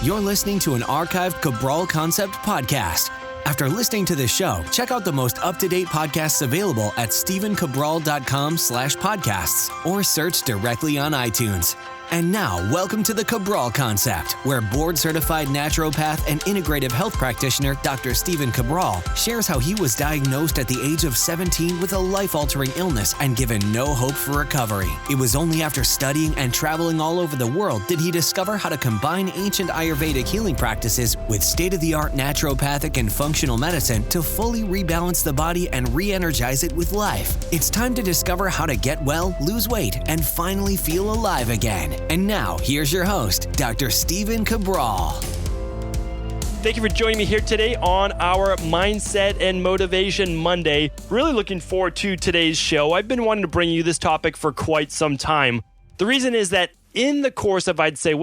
You're listening to an archived Cabral Concept podcast. After listening to this show, check out the most up-to-date podcasts available at stephencabral.com/podcasts or search directly on iTunes. And now, welcome to the Cabral Concept, where board-certified naturopath and integrative health practitioner Dr. Stephen Cabral shares how he was diagnosed at the age of 17 with a life-altering illness and given no hope for recovery. It was only after studying and traveling all over the world did he discover how to combine ancient Ayurvedic healing practices with state-of-the-art naturopathic and functional medicine to fully rebalance the body and re-energize it with life. It's time to discover how to get well, lose weight, and finally feel alive again. And now, here's your host, Dr. Stephen Cabral. Thank you for joining me here today on our Mindset and Motivation Monday. Really looking forward to today's show. I've been wanting to bring you this topic for quite some time. The reason is that in the course of, I'd say,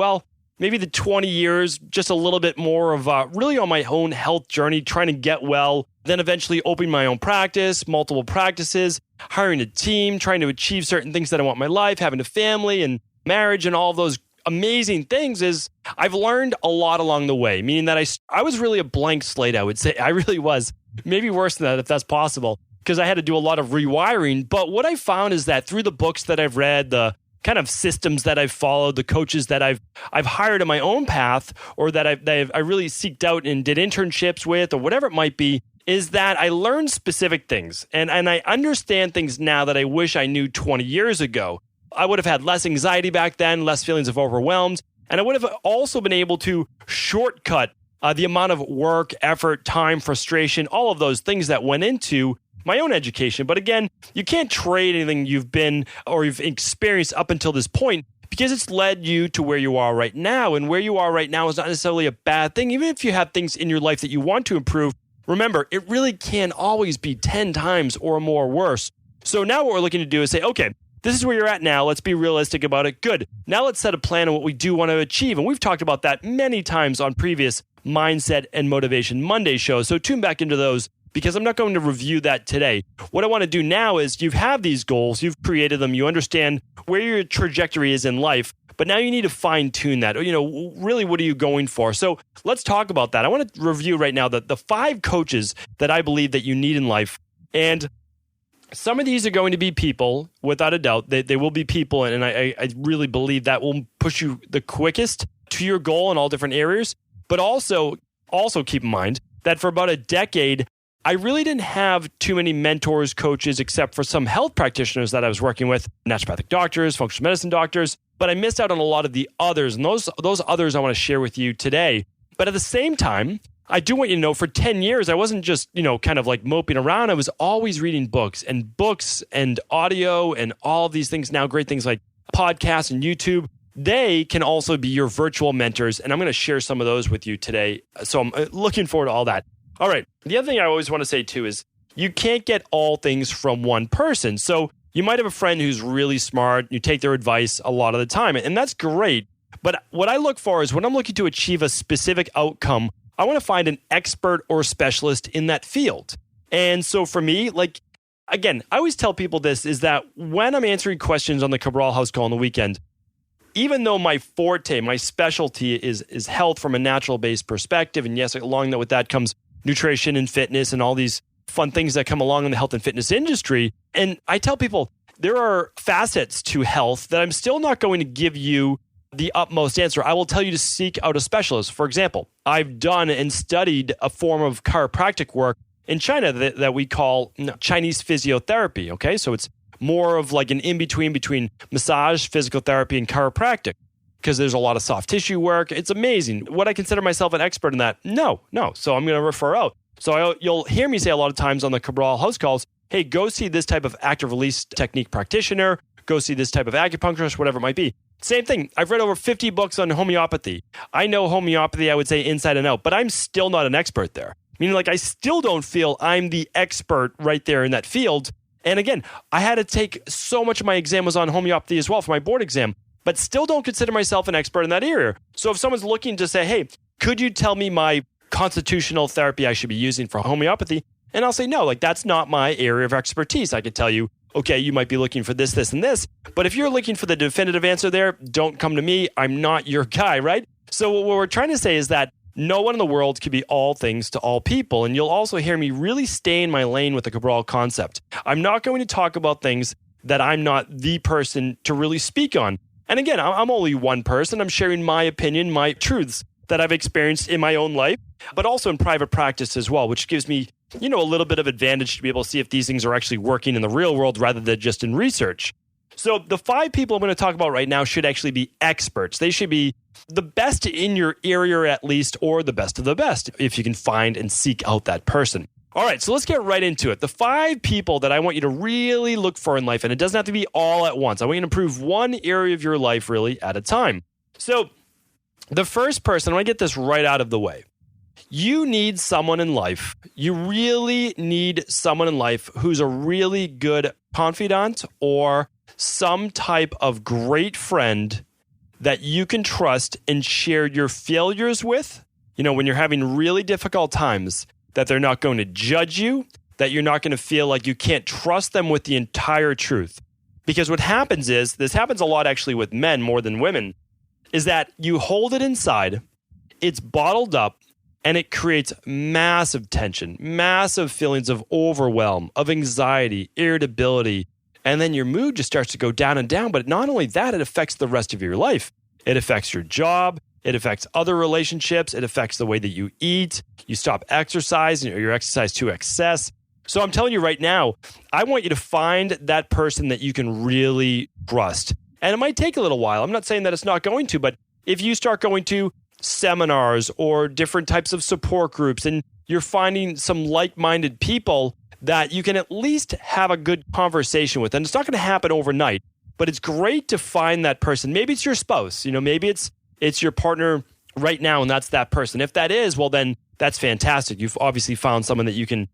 maybe the 20 years, just a little bit more of really on my own health journey, trying to get well, then eventually opening my own practice, multiple practices, hiring a team, trying to achieve certain things that I want in my life, having a family and marriage and all those amazing things, is I've learned a lot along the way, meaning that I was really a blank slate, I would say. I really was. Maybe worse than that if that's possible, because I had to do a lot of rewiring. But what I found is that through the books that I've read, the kind of systems that I've followed, the coaches that I've hired in my own path, or that I really seeked out and did internships with, or whatever it might be, is that I learned specific things. And I understand things now that I wish I knew 20 years ago. I would have had less anxiety back then, less feelings of overwhelmed, and I would have also been able to shortcut the amount of work, effort, time, frustration, all of those things that went into my own education. But again, you can't trade anything you've been or you've experienced up until this point, because it's led you to where you are right now. And where you are right now is not necessarily a bad thing. Even if you have things in your life that you want to improve, remember, it really can always be 10 times or more worse. So now what we're looking to do is say, okay, this is where you're at now. Let's be realistic about it. Good. Now let's set a plan on what we do want to achieve. And we've talked about that many times on previous Mindset and Motivation Monday shows. So tune back into those, because I'm not going to review that today. What I want to do now is you have these goals, you've created them, you understand where your trajectory is in life, but now you need to fine tune that. Really, what are you going for? So let's talk about that. I want to review right now the 5 coaches that I believe that you need in life. And some of these are going to be people, without a doubt. They will be people, and I really believe that will push you the quickest to your goal in all different areas. But also keep in mind that for about a decade, I really didn't have too many mentors, coaches, except for some health practitioners that I was working with, naturopathic doctors, functional medicine doctors, but I missed out on a lot of the others, and those others I want to share with you today. But at the same time, I do want you to know, for 10 years, I wasn't just, kind of like moping around. I was always reading books and audio and all of these things now, great things like podcasts and YouTube. They can also be your virtual mentors, and I'm going to share some of those with you today. So I'm looking forward to all that. All right. The other thing I always want to say too is you can't get all things from one person. So you might have a friend who's really smart. You take their advice a lot of the time, and that's great. But what I look for is when I'm looking to achieve a specific outcome, I want to find an expert or specialist in that field. And so for me, again, I always tell people this, is that when I'm answering questions on the Cabral House Call on the weekend, even though my forte, my specialty is health from a natural-based perspective, and yes, along with that comes nutrition and fitness and all these fun things that come along in the health and fitness industry. And I tell people there are facets to health that I'm still not going to give you the utmost answer. I will tell you to seek out a specialist. For example, I've done and studied a form of chiropractic work in China that we call Chinese physiotherapy. Okay, so it's more of like an in-between between massage, physical therapy, and chiropractic, because there's a lot of soft tissue work. It's amazing. Would I consider myself an expert in that? No. So I'm going to refer out. So you'll hear me say a lot of times on the Cabral House Calls, hey, go see this type of active release technique practitioner, go see this type of acupuncturist, whatever it might be. Same thing. I've read over 50 books on homeopathy. I know homeopathy, I would say, inside and out, but I'm still not an expert there. Meaning, I still don't feel I'm the expert right there in that field. And again, I had to take so much of my exam was on homeopathy as well for my board exam, but still don't consider myself an expert in that area. So if someone's looking to say, hey, could you tell me my constitutional therapy I should be using for homeopathy? And I'll say, no, that's not my area of expertise. I could tell you, okay, you might be looking for this, this, and this. But if you're looking for the definitive answer there, don't come to me. I'm not your guy, right? So what we're trying to say is that no one in the world can be all things to all people. And you'll also hear me really stay in my lane with the Cabral concept. I'm not going to talk about things that I'm not the person to really speak on. And again, I'm only one person. I'm sharing my opinion, my truths that I've experienced in my own life, but also in private practice as well, which gives me, a little bit of advantage to be able to see if these things are actually working in the real world rather than just in research. So the 5 people I'm going to talk about right now should actually be experts. They should be the best in your area at least, or the best of the best if you can find and seek out that person. All right, so let's get right into it. The 5 people that I want you to really look for in life, and it doesn't have to be all at once. I want you to improve one area of your life really at a time. So the first person, I want to get this right out of the way. You need someone in life. You really need someone in life who's a really good confidant or some type of great friend that you can trust and share your failures with. When you're having really difficult times, that they're not going to judge you, that you're not going to feel like you can't trust them with the entire truth. Because what happens is, this happens a lot actually with men more than women, is that you hold it inside, it's bottled up, and it creates massive tension, massive feelings of overwhelm, of anxiety, irritability, and then your mood just starts to go down and down. But not only that, it affects the rest of your life. It affects your job. It affects other relationships. It affects the way that you eat. You stop exercising or you exercise to excess. So I'm telling you right now, I want you to find that person that you can really trust. And it might take a little while. I'm not saying that it's not going to, but if you start going to seminars or different types of support groups and you're finding some like-minded people that you can at least have a good conversation with, and it's not going to happen overnight, but it's great to find that person. Maybe it's your spouse, maybe it's your partner right now, and that's that person. If that is, well, then that's fantastic. You've obviously found someone that you can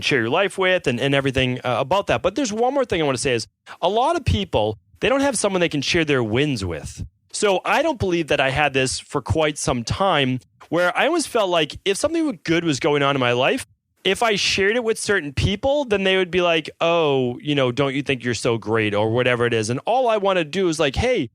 share your life with and everything about that. But there's one more thing I want to say is a lot of people, they don't have someone they can share their wins with. So I don't believe that I had this for quite some time, where I always felt like if something good was going on in my life, if I shared it with certain people, then they would be like, oh, don't you think you're so great or whatever it is. And all I want to do is like, hey,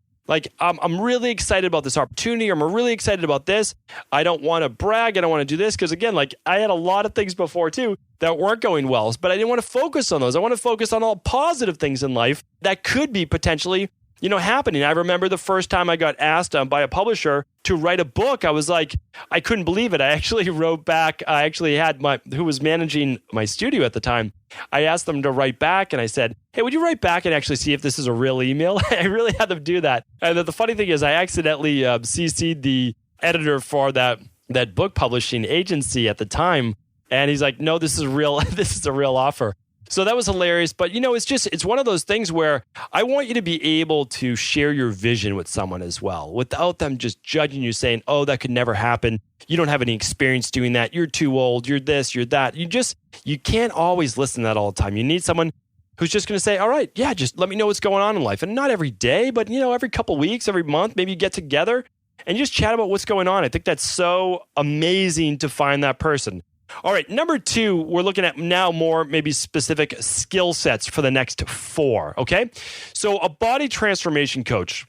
I'm really excited about this opportunity. Or I'm really excited about this. I don't want to brag. I don't want to do this. Because again, I had a lot of things before too that weren't going well, but I didn't want to focus on those. I want to focus on all positive things in life that could be potentially happening. I remember the first time I got asked by a publisher to write a book, I was like, I couldn't believe it. I actually wrote back. I actually had who was managing my studio at the time. I asked them to write back and I said, hey, would you write back and actually see if this is a real email? I really had them do that. And the funny thing is I accidentally CC'd the editor for that book publishing agency at the time. And he's like, no, this is real. This is a real offer. So that was hilarious. But, it's one of those things where I want you to be able to share your vision with someone as well, without them just judging you, saying, oh, that could never happen. You don't have any experience doing that. You're too old. You're this, you're that. You can't always listen to that all the time. You need someone who's just going to say, all right, yeah, just let me know what's going on in life. And not every day, but, every couple weeks, every month, maybe you get together and just chat about what's going on. I think that's so amazing to find that person. All right, number 2, we're looking at now more maybe specific skill sets for the next 4, okay? So a body transformation coach,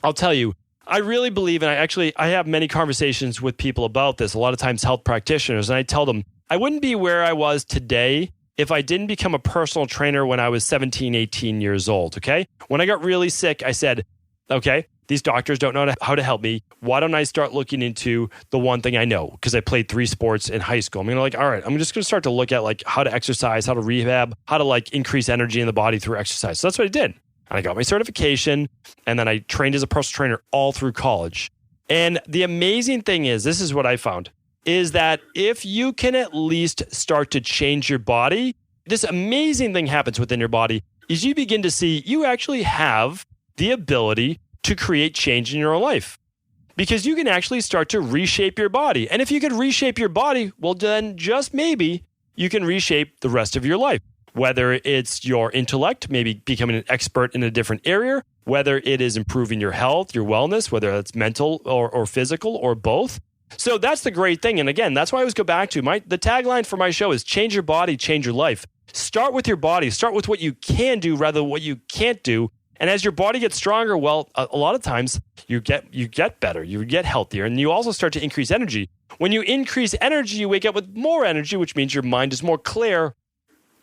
I'll tell you, I really believe, and I have many conversations with people about this, a lot of times health practitioners, and I tell them, I wouldn't be where I was today if I didn't become a personal trainer when I was 17, 18 years old, okay? When I got really sick, I said, okay, these doctors don't know how to help me. Why don't I start looking into the one thing I know? Because I played 3 sports in high school. I'm all right, I'm just going to start to look at how to exercise, how to rehab, how to increase energy in the body through exercise. So that's what I did. And I got my certification, and then I trained as a personal trainer all through college. And the amazing thing is, this is what I found, is that if you can at least start to change your body, this amazing thing happens within your body is you begin to see you actually have the ability to create change in your life, because you can actually start to reshape your body. And if you can reshape your body, well, then just maybe you can reshape the rest of your life, whether it's your intellect, maybe becoming an expert in a different area, whether it is improving your health, your wellness, whether it's mental or physical or both. So that's the great thing. And again, that's why I always go back to the tagline for my show is change your body, change your life. Start with your body. Start with what you can do rather than what you can't do. And as your body gets stronger, well, a lot of times you get better, you get healthier, and you also start to increase energy. When you increase energy, you wake up with more energy, which means your mind is more clear,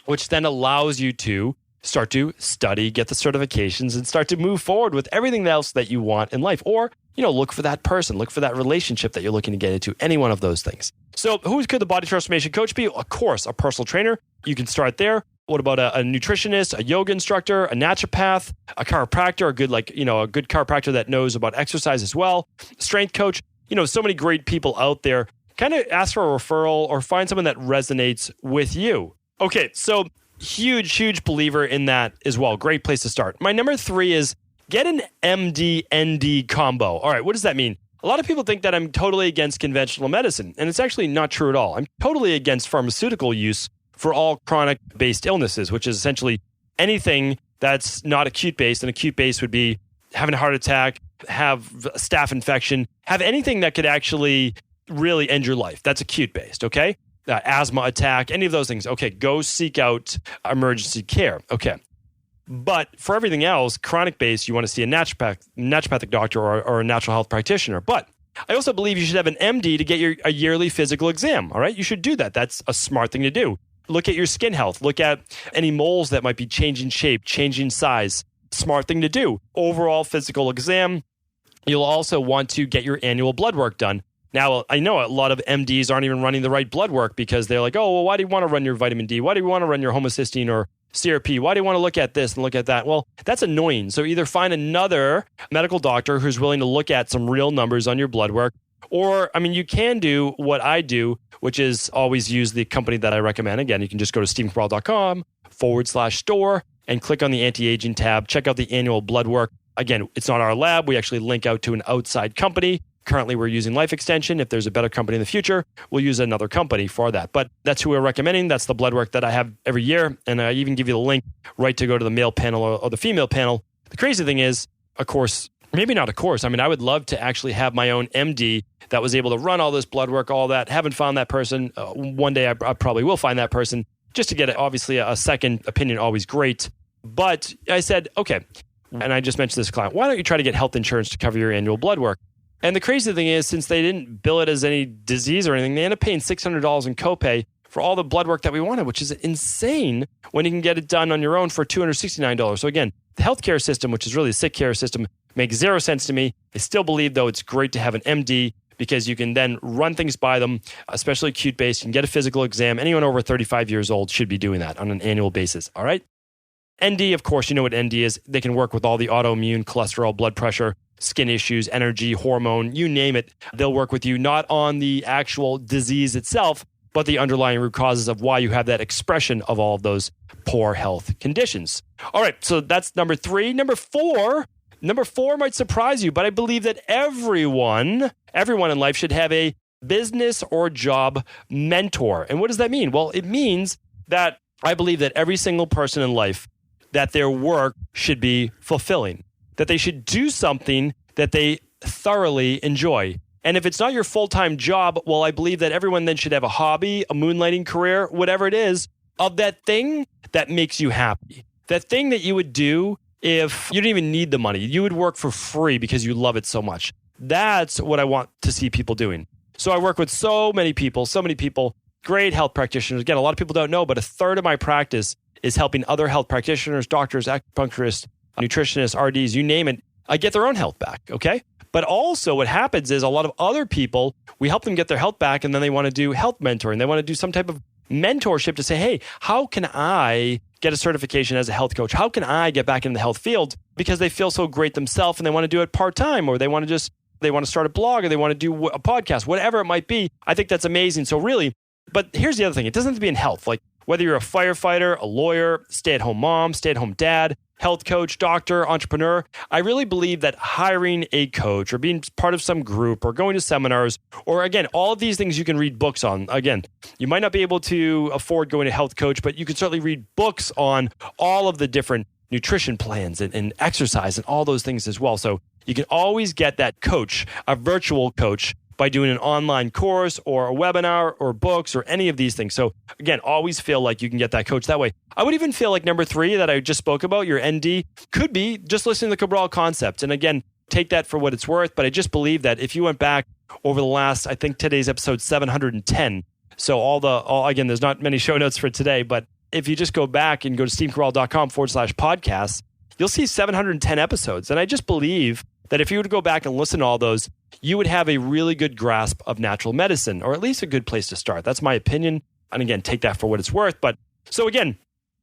which then allows you to start to study, get the certifications, and start to move forward with everything else that you want in life. Or, look for that person, look for that relationship that you're looking to get into, any one of those things. So who could the body transformation coach be? Of course, a personal trainer. You can start there. What about a nutritionist, a yoga instructor, a naturopath, a chiropractor, a good chiropractor that knows about exercise as well, strength coach, so many great people out there. Kind of ask for a referral or find someone that resonates with you. Okay, so huge believer in that as well. Great place to start. My number 3 is get an MD-ND combo. All right, what does that mean? A lot of people think that I'm totally against conventional medicine, and it's actually not true at all. I'm totally against pharmaceutical use for all chronic-based illnesses, which is essentially anything that's not acute-based. An acute base would be having a heart attack, have a staph infection, have anything that could actually really end your life. That's acute-based, okay? Asthma attack, any of those things. Okay, go seek out emergency care. Okay. But for everything else, chronic-based, you want to see a naturopathic doctor or a natural health practitioner. But I also believe you should have an MD to get a yearly physical exam, all right? You should do that. That's a smart thing to do. Look at your skin health. Look at any moles that might be changing shape, changing size. Smart thing to do. Overall physical exam. You'll also want to get your annual blood work done. Now, I know a lot of MDs aren't even running the right blood work because they're like, oh, well, why do you want to run your vitamin D? Why do you want to run your homocysteine or CRP? Why do you want to look at this and look at that? Well, that's annoying. So either find another medical doctor who's willing to look at some real numbers on your blood work, or, you can do what I do, which is always use the company that I recommend. Again, you can just go to stevencabral.com/store and click on the anti-aging tab. Check out the annual blood work. Again, it's not our lab. We actually link out to an outside company. Currently, we're using Life Extension. If there's a better company in the future, we'll use another company for that. But that's who we're recommending. That's the blood work that I have every year. And I even give you the link right to go to the male panel or the female panel. The crazy thing is, of course, maybe not a course. I would love to actually have my own MD that was able to run all this blood work, all that. Haven't found that person. One day I probably will find that person just to get obviously a second opinion, always great. But I said, okay, and I just mentioned this client, why don't you try to get health insurance to cover your annual blood work? And the crazy thing is, since they didn't bill it as any disease or anything, they end up paying $600 in copay for all the blood work that we wanted, which is insane when you can get it done on your own for $269. So again, the healthcare system, which is really a sick care system, makes zero sense to me. I still believe, though, it's great to have an MD because you can then run things by them, especially acute-based. You can get a physical exam. Anyone over 35 years old should be doing that on an annual basis, all right? ND, of course, you know what ND is. They can work with all the autoimmune, cholesterol, blood pressure, skin issues, energy, hormone, you name it. They'll work with you not on the actual disease itself, but the underlying root causes of why you have that expression of all of those poor health conditions. All right, so that's number 3. Number four might surprise you, but I believe that everyone in life should have a business or job mentor. And what does that mean? Well, it means that I believe that every single person in life, that their work should be fulfilling, that they should do something that they thoroughly enjoy. And if it's not your full-time job, well, I believe that everyone then should have a hobby, a moonlighting career, whatever it is, of that thing that makes you happy. That thing that you would do if you didn't even need the money. You would work for free because you love it so much. That's what I want to see people doing. So I work with so many people, great health practitioners. Again, a lot of people don't know, but a third of my practice is helping other health practitioners, doctors, acupuncturists, nutritionists, RDs, you name it, get their own health back, okay? But also what happens is a lot of other people, we help them get their health back and then they want to do health mentoring. They want to do some type of mentorship to say, hey, how can I get a certification as a health coach? How can I get back into the health field? Because they feel so great themselves and they want to do it part-time, or they want to start a blog, or they want to do a podcast, whatever it might be. I think that's amazing. So really, but here's the other thing. It doesn't have to be in health. Like whether you're a firefighter, a lawyer, stay-at-home mom, stay-at-home dad, health coach, doctor, entrepreneur, I really believe that hiring a coach or being part of some group or going to seminars, or again, all of these things you can read books on. Again, you might not be able to afford going to health coach, but you can certainly read books on all of the different nutrition plans and exercise and all those things as well. So you can always get that coach, a virtual coach, by doing an online course or a webinar or books or any of these things. So again, always feel like you can get that coach that way. I would even feel like number 3 that I just spoke about, your ND, could be just listening to the Cabral concept. And again, take that for what it's worth. But I just believe that if you went back over the last, I think today's episode 710. So again, there's not many show notes for today, but if you just go back and go to stevecabral.com/podcasts, you'll see 710 episodes. And I just believe that if you were to go back and listen to all those, you would have a really good grasp of natural medicine, or at least a good place to start. That's my opinion. And again, take that for what it's worth. But so again,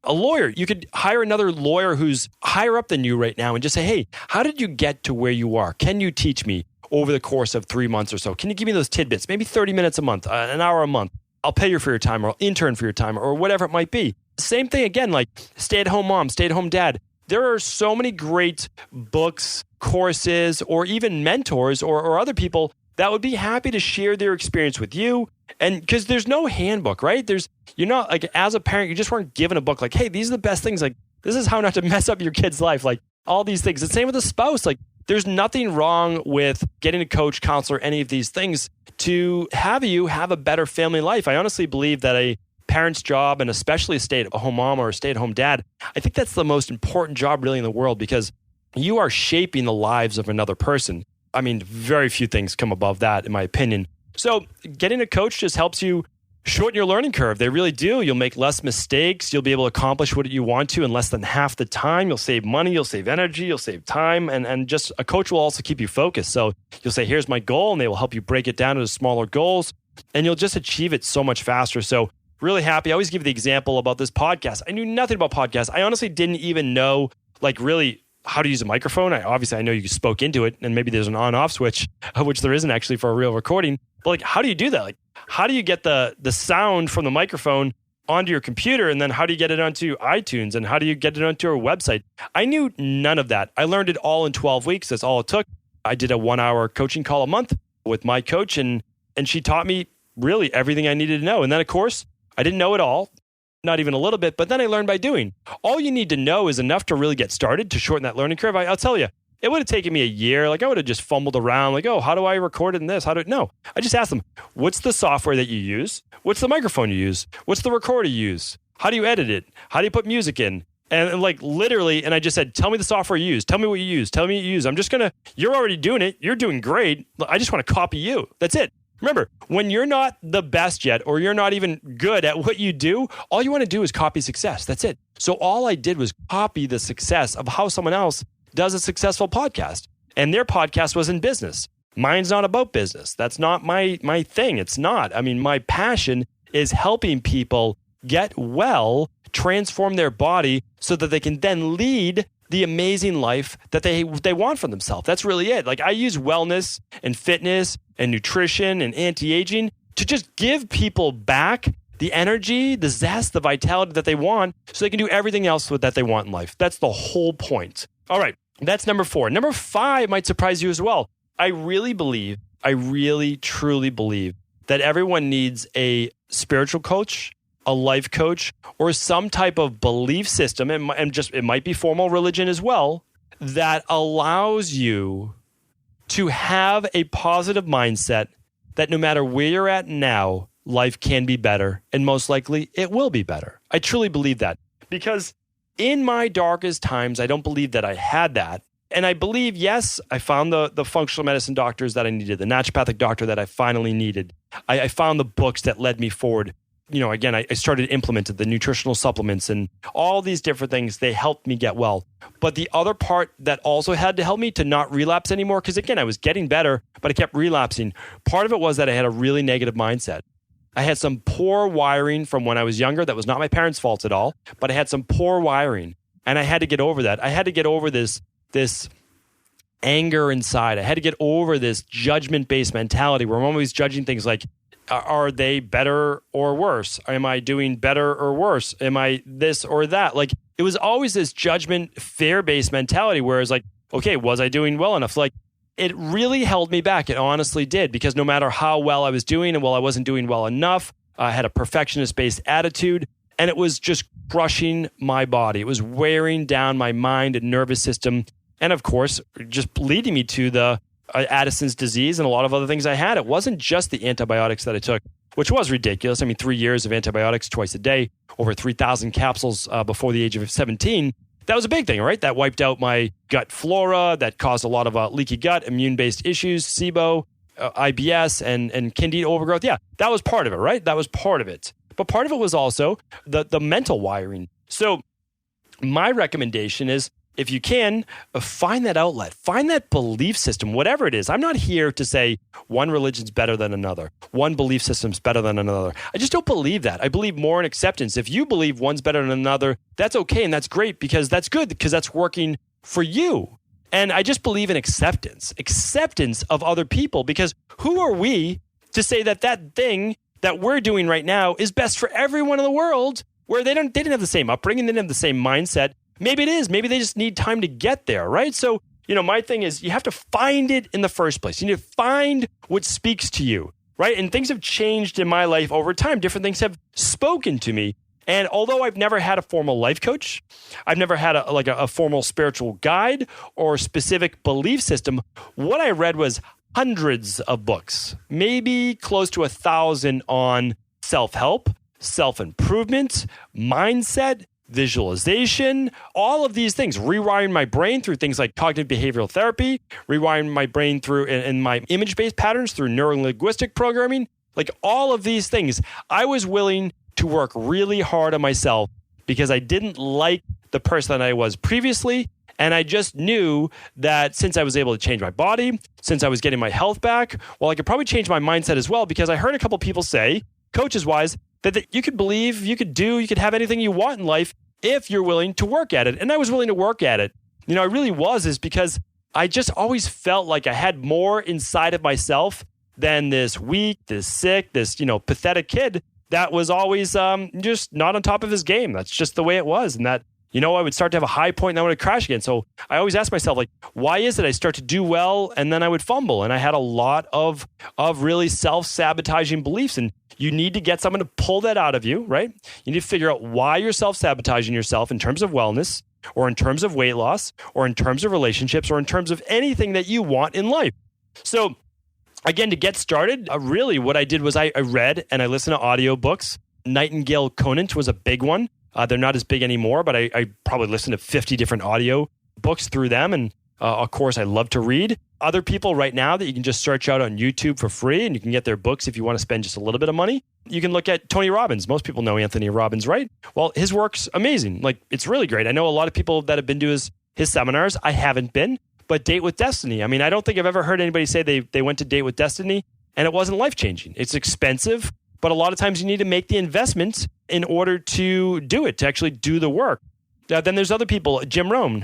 a lawyer, you could hire another lawyer who's higher up than you right now and just say, hey, how did you get to where you are? Can you teach me over the course of 3 months or so? Can you give me those tidbits? Maybe 30 minutes a month, an hour a month. I'll pay you for your time, or I'll intern for your time, or whatever it might be. Same thing again, like stay-at-home mom, stay-at-home dad. There are so many great books, courses, or even mentors or other people that would be happy to share their experience with you. And because there's no handbook, right? You're not like, as a parent, you just weren't given a book like, hey, these are the best things. Like, this is how not to mess up your kid's life. Like all these things. The same with a spouse. Like there's nothing wrong with getting a coach, counselor, any of these things to have you have a better family life. I honestly believe that a parent's job, and especially a stay-at-home mom or a stay-at-home dad, I think that's the most important job really in the world, because you are shaping the lives of another person. I mean, very few things come above that, in my opinion. So getting a coach just helps you shorten your learning curve. They really do. You'll make less mistakes. You'll be able to accomplish what you want to in less than half the time. You'll save money. You'll save energy. You'll save time. And just a coach will also keep you focused. So you'll say, here's my goal, and they will help you break it down into smaller goals, and you'll just achieve it so much faster. So really happy. I always give the example about this podcast. I knew nothing about podcasts. I honestly didn't even know, like, really how to use a microphone. I know you spoke into it, and maybe there's an on-off switch, which there isn't actually for a real recording. But like, how do you do that? Like, how do you get the sound from the microphone onto your computer, and then how do you get it onto iTunes, and how do you get it onto our website? I knew none of that. I learned it all in 12 weeks. That's all it took. I did a 1-hour coaching call a month with my coach, and she taught me really everything I needed to know. And then, of course, I didn't know it all, not even a little bit, but then I learned by doing. All you need to know is enough to really get started, to shorten that learning curve. I'll tell you, it would have taken me a year. Like, I would have just fumbled around, like, oh, how do I record it in this? No, I just asked them, what's the software that you use? What's the microphone you use? What's the recorder you use? How do you edit it? How do you put music in? And like literally, and I just said, tell me the software you use. Tell me what you use. Tell me what you use. You're already doing it. You're doing great. I just want to copy you. That's it. Remember, when you're not the best yet, or you're not even good at what you do, all you want to do is copy success. That's it. So all I did was copy the success of how someone else does a successful podcast. And their podcast was in business. Mine's not about business. That's not my thing. It's not. I mean, my passion is helping people get well, transform their body so that they can then lead the amazing life that they want for themselves. That's really it. Like, I use wellness and fitness and nutrition and anti-aging to just give people back the energy, the zest, the vitality that they want so they can do everything else that they want in life. That's the whole point. All right, that's number 4. Number 5 might surprise you as well. I really truly believe that everyone needs a spiritual coach, a life coach, or some type of belief system, and it might be formal religion as well, that allows you to have a positive mindset that no matter where you're at now, life can be better, and most likely it will be better. I truly believe that, because in my darkest times, I don't believe that I had that. And I believe, yes, I found the functional medicine doctors that I needed, the naturopathic doctor that I finally needed. I found the books that led me forward. You know, again, I started implementing the nutritional supplements and all these different things. They helped me get well. But the other part that also had to help me to not relapse anymore, because again, I was getting better, but I kept relapsing. Part of it was that I had a really negative mindset. I had some poor wiring from when I was younger. That was not my parents' fault at all, but I had some poor wiring, and I had to get over that. I had to get over this anger inside. I had to get over this judgment-based mentality where I'm always judging things like, are they better or worse? Am I doing better or worse? Am I this or that? Like, it was always this judgment, fear-based mentality where it's like, okay, was I doing well enough? Like, it really held me back. It honestly did, because no matter how well I was doing, and I wasn't doing well enough, I had a perfectionist-based attitude, and it was just crushing my body. It was wearing down my mind and nervous system, and of course, just leading me to the Addison's disease and a lot of other things I had. It wasn't just the antibiotics that I took, which was ridiculous. I mean, 3 years of antibiotics twice a day, over 3,000 capsules before the age of 17. That was a big thing, right? That wiped out my gut flora. That caused a lot of leaky gut, immune-based issues, SIBO, IBS, and candida overgrowth. Yeah, that was part of it, right? That was part of it. But part of it was also the mental wiring. So my recommendation is, if you can, find that outlet, find that belief system, whatever it is. I'm not here to say one religion's better than another, one belief system's better than another. I just don't believe that. I believe more in acceptance. If you believe one's better than another, that's okay and that's great, because that's good, because that's working for you. And I just believe in acceptance of other people, because who are we to say that that thing that we're doing right now is best for everyone in the world, where they didn't have the same upbringing, they didn't have the same mindset. Maybe it is. Maybe they just need time to get there, right? So, my thing is, you have to find it in the first place. You need to find what speaks to you, right? And things have changed in my life over time. Different things have spoken to me. And although I've never had a formal life coach, I've never had a formal spiritual guide or specific belief system, what I read was hundreds of books, maybe close to 1,000 on self-help, self-improvement, mindset, visualization, all of these things, rewiring my brain through things like cognitive behavioral therapy, rewiring my brain through and my image-based patterns through neuro-linguistic programming, like all of these things. I was willing to work really hard on myself because I didn't like the person that I was previously. And I just knew that since I was able to change my body, since I was getting my health back, well, I could probably change my mindset as well, because I heard a couple people say, coaches-wise, that you could believe, you could do, you could have anything you want in life if you're willing to work at it. And I was willing to work at it. I really was, because I just always felt like I had more inside of myself than this weak, this sick, this, pathetic kid that was always just not on top of his game. That's just the way it was. And that, I would start to have a high point and then I would crash again. So I always ask myself, why is it I start to do well and then I would fumble? And I had a lot of really self-sabotaging beliefs. And you need to get someone to pull that out of you, right? You need to figure out why you're self-sabotaging yourself in terms of wellness, or in terms of weight loss, or in terms of relationships, or in terms of anything that you want in life. So again, to get started, really what I did was I read and I listened to audiobooks. Nightingale Conant was a big one. They're not as big anymore, but I probably listened to 50 different audio books through them. And of course, I love to read. Other people right now that you can just search out on YouTube for free, and you can get their books if you want to spend just a little bit of money. You can look at Tony Robbins. Most people know Anthony Robbins, right? Well, his work's amazing. It's really great. I know a lot of people that have been to his seminars. I haven't been, but Date with Destiny. I mean, I don't think I've ever heard anybody say they went to Date with Destiny and it wasn't life-changing. It's expensive, but a lot of times you need to make the investment in order to do it, to actually do the work. Then there's other people, Jim Rohn,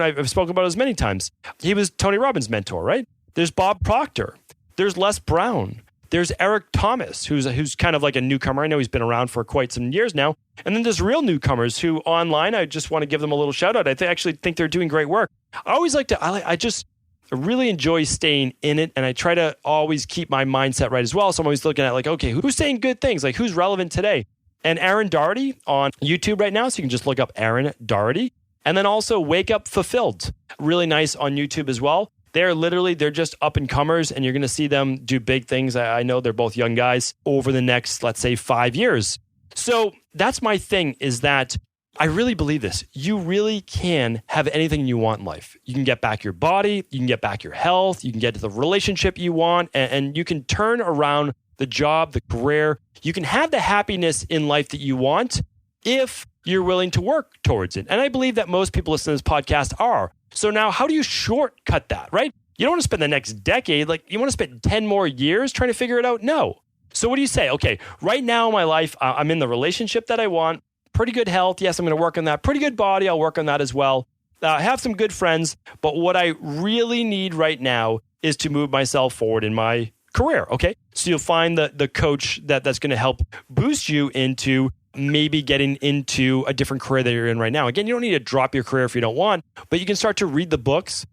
I've spoken about as many times. He was Tony Robbins' mentor, right? There's Bob Proctor. There's Les Brown. There's Eric Thomas, who's kind of like a newcomer. I know he's been around for quite some years now. And then there's real newcomers who online, I just want to give them a little shout out. I actually think they're doing great work. I always I really enjoy staying in it, and I try to always keep my mindset right as well. So I'm always looking at okay, who's saying good things? Who's relevant today? And Aaron Doherty on YouTube right now, so you can just look up Aaron Doherty. And then also Wake Up Fulfilled, really nice on YouTube as well. They're just up and comers, and you're going to see them do big things. I know they're both young guys over the next, let's say, 5 years. So that's my thing, is that I really believe this. You really can have anything you want in life. You can get back your body, you can get back your health, you can get to the relationship you want, and you can turn around the job, the career. You can have the happiness in life that you want if you're willing to work towards it. And I believe that most people listening to this podcast are. So now, how do you shortcut that, right? You don't want to spend the next decade, you want to spend 10 more years trying to figure it out? No. So what do you say? Okay, right now in my life, I'm in the relationship that I want, pretty good health. Yes, I'm going to work on that. Pretty good body. I'll work on that as well. I have some good friends, but what I really need right now is to move myself forward in my career. Okay. So you'll find the coach that's going to help boost you into maybe getting into a different career that you're in right now. Again, you don't need to drop your career if you don't want, but you can start to read the books,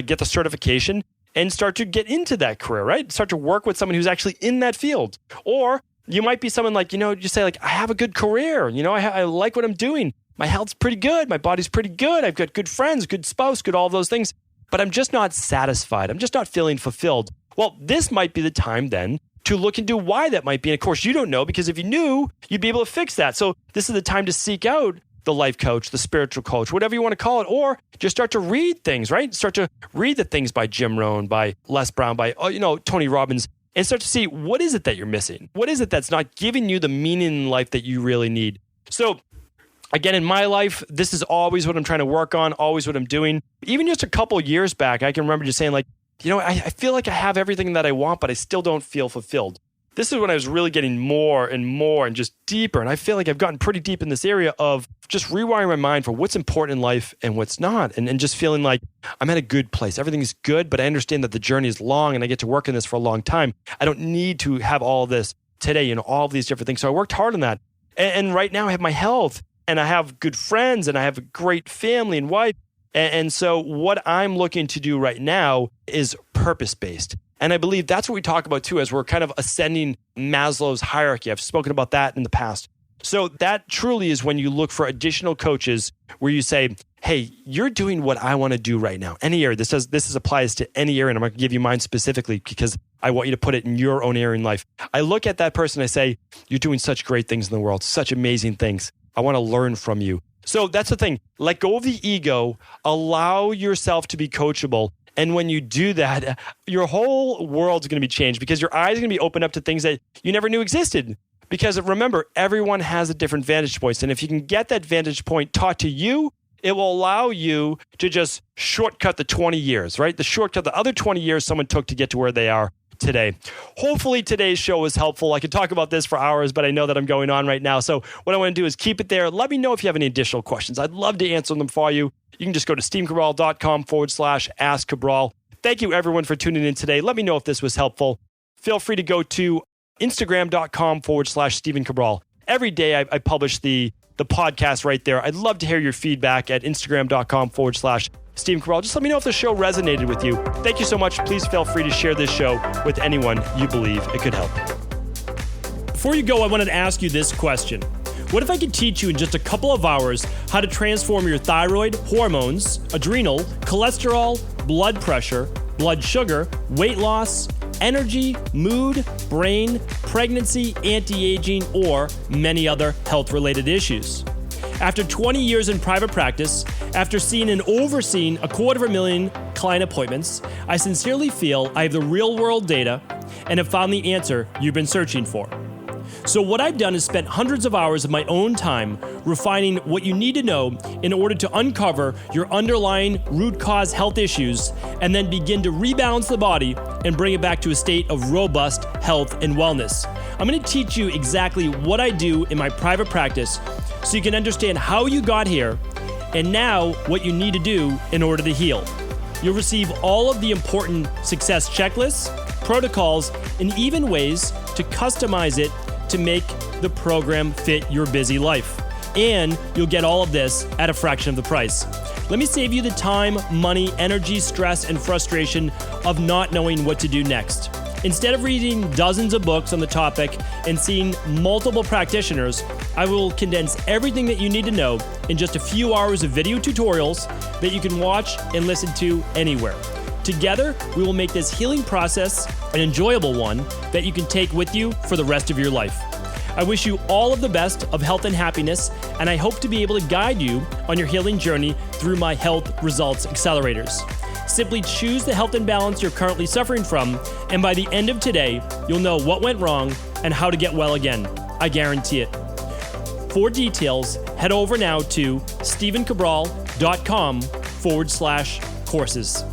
get the certification, and start to get into that career, right? Start to work with someone who's actually in that field. Or you might be someone you say I have a good career. I like what I'm doing. My health's pretty good. My body's pretty good. I've got good friends, good spouse, good all of those things. but I'm just not satisfied. I'm just not feeling fulfilled. Well, this might be the time then to look into why that might be. And of course, you don't know, because if you knew, you'd be able to fix that. So this is the time to seek out the life coach, the spiritual coach, whatever you want to call it, or just start to read things, right? Start to read the things by Jim Rohn, by Les Brown, by, Tony Robbins, and start to see, what is it that you're missing? What is it that's not giving you the meaning in life that you really need? So again, in my life, this is always what I'm trying to work on, always what I'm doing. Even just a couple years back, I can remember just saying like, I feel like I have everything that I want, but I still don't feel fulfilled. This is when I was really getting more and more and just deeper. And I feel like I've gotten pretty deep in this area of just rewiring my mind for what's important in life and what's not. And just feeling like I'm at a good place. Everything's good, but I understand that the journey is long and I get to work in this for a long time. I don't need to have all of this today, all of these different things. So I worked hard on that. And right now I have my health and I have good friends and I have a great family and wife. And so what I'm looking to do right now is purpose-based. And I believe that's what we talk about too, as we're kind of ascending Maslow's hierarchy. I've spoken about that in the past. So that truly is when you look for additional coaches where you say, hey, you're doing what I want to do right now. Any area. This applies to any area. And I'm going to give you mine specifically because I want you to put it in your own area in life. I look at that person, I say, you're doing such great things in the world, such amazing things. I want to learn from you. So that's the thing. Let go of the ego. Allow yourself to be coachable. And when you do that, your whole world's going to be changed because your eyes are going to be opened up to things that you never knew existed. Because remember, everyone has a different vantage point. And if you can get that vantage point taught to you, it will allow you to just shortcut the 20 years, right? The other 20 years someone took to get to where they are today. Hopefully today's show was helpful. I could talk about this for hours, but I know that I'm going on right now. So what I want to do is keep it there. Let me know if you have any additional questions. I'd love to answer them for you. You can just go to stephencabral.com/ask Cabral. Thank you everyone for tuning in today. Let me know if this was helpful. Feel free to go to Instagram.com/Stephen Cabral. Every day I publish the podcast right there. I'd love to hear your feedback at Instagram.com/Stephen Cabral. Just let me know if the show resonated with you. Thank you so much. Please feel free to share this show with anyone you believe it could help. Before you go, I wanted to ask you this question. What if I could teach you in just a couple of hours how to transform your thyroid, hormones, adrenal, cholesterol, blood pressure, blood sugar, weight loss, energy, mood, brain, pregnancy, anti-aging, or many other health-related issues? After 20 years in private practice, after seeing and overseeing 250,000 client appointments, I sincerely feel I have the real-world data and have found the answer you've been searching for. So what I've done is spent hundreds of hours of my own time refining what you need to know in order to uncover your underlying root cause health issues and then begin to rebalance the body and bring it back to a state of robust health and wellness. I'm going to teach you exactly what I do in my private practice so you can understand how you got here and now what you need to do in order to heal. You'll receive all of the important success checklists, protocols, and even ways to customize it to make the program fit your busy life. And you'll get all of this at a fraction of the price. Let me save you the time, money, energy, stress, and frustration of not knowing what to do next. Instead of reading dozens of books on the topic and seeing multiple practitioners, I will condense everything that you need to know in just a few hours of video tutorials that you can watch and listen to anywhere. Together, we will make this healing process an enjoyable one that you can take with you for the rest of your life. I wish you all of the best of health and happiness, and I hope to be able to guide you on your healing journey through my Health Results Accelerators. Simply choose the health imbalance you're currently suffering from, and by the end of today, you'll know what went wrong and how to get well again. I guarantee it. For details, head over now to stephencabral.com/courses.